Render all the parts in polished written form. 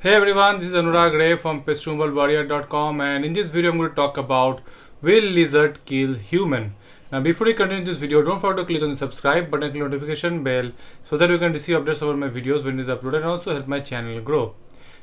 Hey everyone, this is Anurag Ray from PestRemovalWarrior.com, and in this video I'm going to talk about will lizard kill human. Now before we continue this video, don't forget to click on the subscribe button and click notification bell so that you can receive updates about my videos when it is uploaded and also help my channel grow.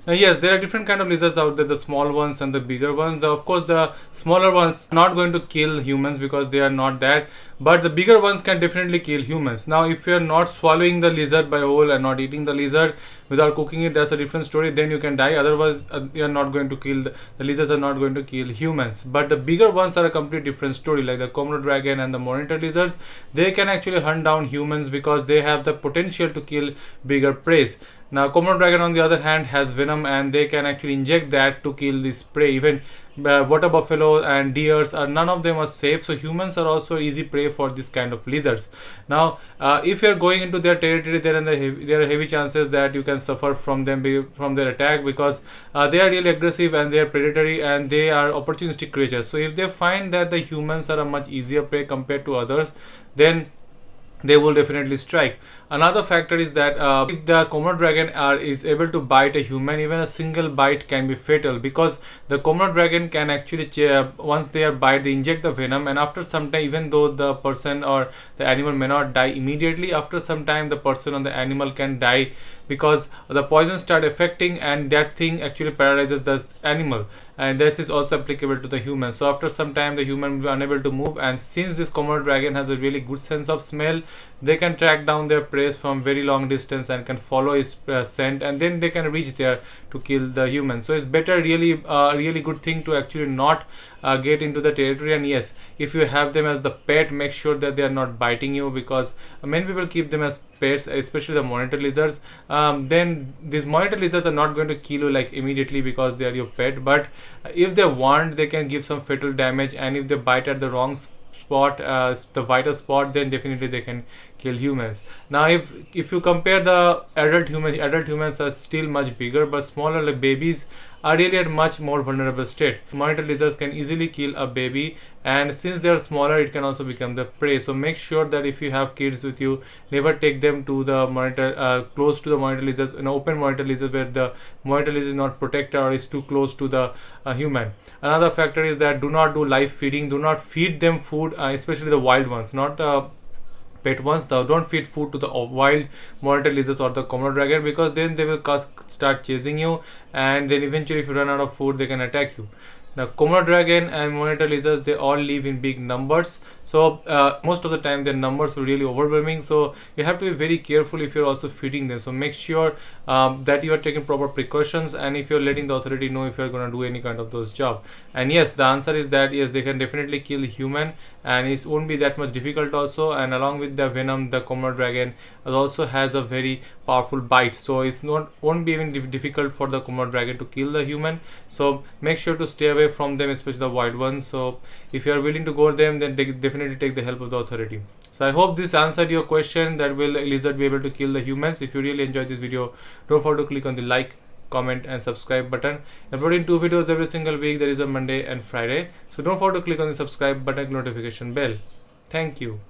Now yes, there are different kind of lizards out there, the small ones and the bigger ones. Of course the smaller ones are not going to kill humans because they are not that, but the bigger ones can definitely kill humans. Now if you are not swallowing the lizard by whole and not eating the lizard without cooking it, that's a different story, then you can die. Otherwise you are not going to kill the lizards are not going to kill humans. But the bigger ones are a completely different story, like the Komodo dragon and the monitor lizards. They can actually hunt down humans because they have the potential to kill bigger prey. Now Komodo dragon on the other hand has venom and they can actually inject that to kill this prey. Even water buffalo and deers are, none of them are safe, so humans are also easy prey for this kind of lizards. Now if you are going into their territory, there are heavy chances that you can suffer from them, from their attack, because they are really aggressive and they are predatory and they are opportunistic creatures. So if they find that the humans are a much easier prey compared to others, then they will definitely strike. Another factor is that if the Komodo dragon is able to bite a human, even a single bite can be fatal, because the Komodo dragon can actually once they are bite, they inject the venom, and after some time, even though the person or the animal may not die immediately, after some time the person or the animal can die because the poison start affecting and that thing actually paralyzes the animal, and this is also applicable to the human. So after some time the human will be unable to move, and since this Komodo dragon has a really good sense of smell, they can track down their prey from very long distance and can follow its scent, and then they can reach there to kill the human. So it's better, really good thing to actually not get into the territory. And yes, if you have them as the pet, make sure that they are not biting you, because many people keep them as pets, especially the monitor lizards. Then these monitor lizards are not going to kill you like immediately because they are your pet, but if they want, they can give some fatal damage, and if they bite at the wrong spot, the vital spot, then definitely they can kill humans. Now if you compare the adult humans are still much bigger, but smaller, like babies are really at much more vulnerable state. Monitor lizards can easily kill a baby, and since they are smaller, it can also become the prey. So make sure that if you have kids with you, never take them to the monitor close to the monitor lizards, an open monitor lizard where the monitor lizard is not protected or is too close to the human. Another factor is that do not do live feeding. Do not feed them food, especially the wild ones, not pet ones. Don't feed food to the wild monitor lizards or the Komodo dragon, because then they will start chasing you, and then eventually if you run out of food, they can attack you. Now Komodo dragon and monitor lizards, they all live in big numbers, so most of the time their numbers are really overwhelming, so you have to be very careful if you're also feeding them. So make sure that you are taking proper precautions, and if you're letting the authority know if you're going to do any kind of those job. And yes, the answer is that yes, they can definitely kill human, and it won't be that much difficult also. And along with the venom, the Komodo dragon also has a very powerful bite, so it's won't be even difficult for the Komodo dragon to kill the human. So make sure to stay away from them, especially the wild ones. So if you are willing to go them, then definitely take the help of the authority. So I hope this answered your question, that will a lizard be able to kill the humans. If you really enjoyed this video, don't forget to click on the like, comment and subscribe button. I'm uploading 2 videos every single week. There is a Monday and Friday, so don't forget to click on the subscribe button and notification bell. Thank you.